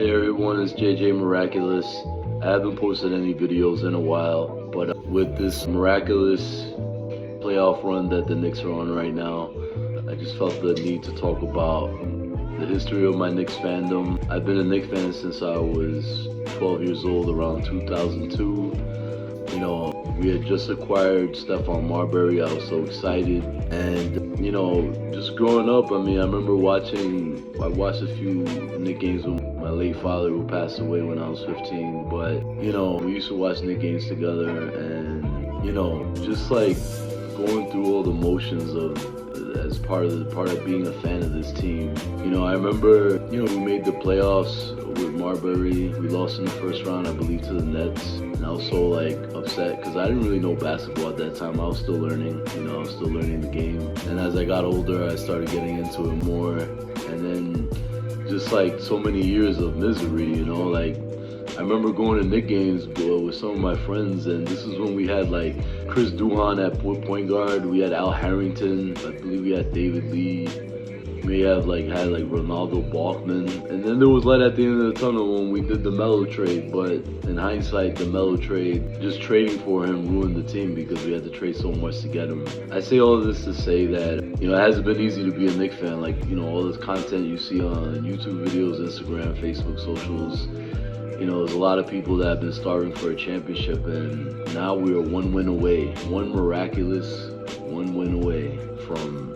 Hey everyone, it's JJ Miraculous. I haven't posted any videos in a while, but with this miraculous playoff run that the Knicks are on right now, I just felt the need to talk about the history of my Knicks fandom. I've been a Knicks fan since I was 12 years old, around 2002. We had just acquired Stephon Marbury. I was so excited. And, just growing up, I remember I watched a few Knicks games with my late father who passed away when I was 15. But, we used to watch Knicks games together and, just like going through all the motions of as part of being a fan of this team. I remember, we made the playoffs with Marbury. We lost in the first round, I believe, to the Nets. And I was so upset because I didn't really know basketball at that time. I was still learning, I was still learning the game. And as I got older, I started getting into it more. And then just so many years of misery, I remember going to Knicks games with some of my friends, and this is when we had Chris Duhon at point guard. We had Al Harrington. I believe we had David Lee. We had Ronaldo Balkman. And then there was light at the end of the tunnel when we did the Melo trade. But in hindsight, the Melo trade, just trading for him ruined the team because we had to trade so much to get him. I say all of this to say that, it hasn't been easy to be a Knicks fan. All this content you see on YouTube videos, Instagram, Facebook, socials. There's a lot of people that have been starving for a championship, and now we are one win away, one win away from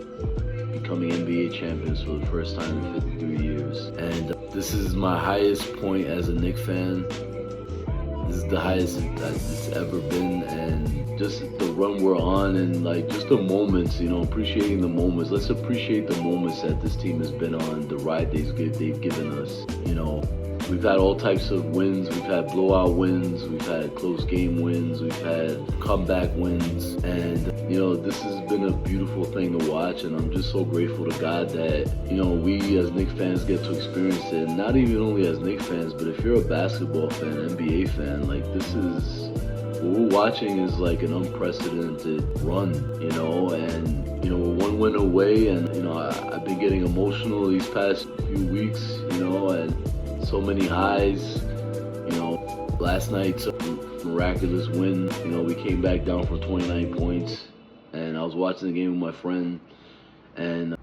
becoming NBA champions for the first time in 53 years. And this is my highest point as a Knicks fan. This is the highest that it's ever been, and just the run we're on, and just the moments, appreciating the moments. Let's appreciate the moments that this team has been on, the ride they've given us. We've had all types of wins. We've had blowout wins. We've had close game wins. We've had comeback wins. And, this has been a beautiful thing to watch. And I'm just so grateful to God that, we as Knicks fans get to experience it. And not even only as Knicks fans, but if you're a basketball fan, NBA fan, what we're watching is an unprecedented run, and, we're one win away. And, I've been getting emotional these past few weeks, and so many highs. Last night's miraculous win. We came back down from 29 points, and I was watching the game with my friend. And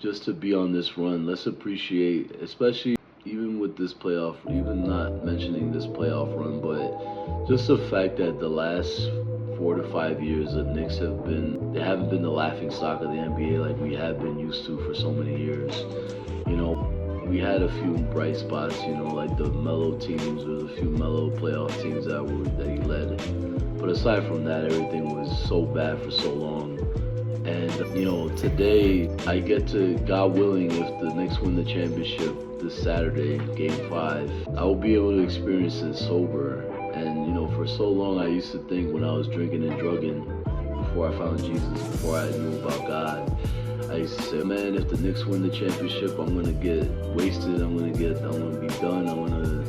just to be on this run, let's appreciate, especially even with this playoff, even not mentioning this playoff run, but just the fact that the last 4 to 5 years the Knicks haven't been the laughing stock of the NBA like we have been used to for so many years. We had a few bright spots, like the Melo teams or the few Melo playoff teams that he led. But aside from that, everything was so bad for so long. And, today I get to, God willing, if the Knicks win the championship this Saturday, Game 5, I will be able to experience it sober. And, for so long I used to think when I was drinking and drugging, before I found Jesus, before I knew about God, I used to say, man, if the Knicks win the championship, I'm gonna get wasted. I'm gonna be done. I'm gonna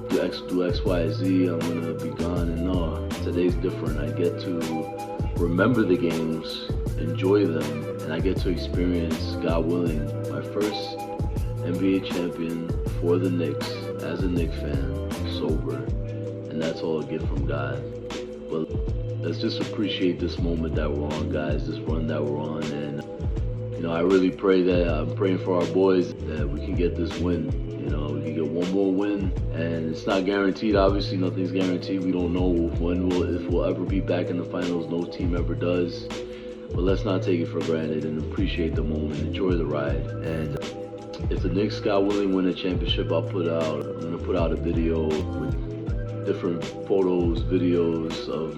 do X, Y, Z. I'm gonna be gone. And no, today's different. I get to remember the games, enjoy them, and I get to experience, God willing, my first NBA champion for the Knicks as a Knicks fan, sober. And that's all I get from God. But let's just appreciate this moment that we're on, guys. This run that we're on, and. I really pray that I'm praying for our boys that we can get this win. We can get one more win, and it's not guaranteed. Obviously, nothing's guaranteed. We don't know if we'll ever be back in the finals. No team ever does. But let's not take it for granted and appreciate the moment. Enjoy the ride. And if the Knicks, God willing, win a championship, I'm gonna put out a video with different photos, videos of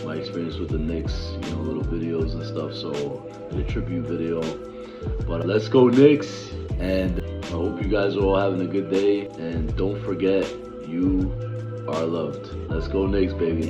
my experience with the Knicks, little videos and stuff, so a tribute video. But let's go Knicks, and I hope you guys are all having a good day, and don't forget, you are loved. Let's go Knicks, baby.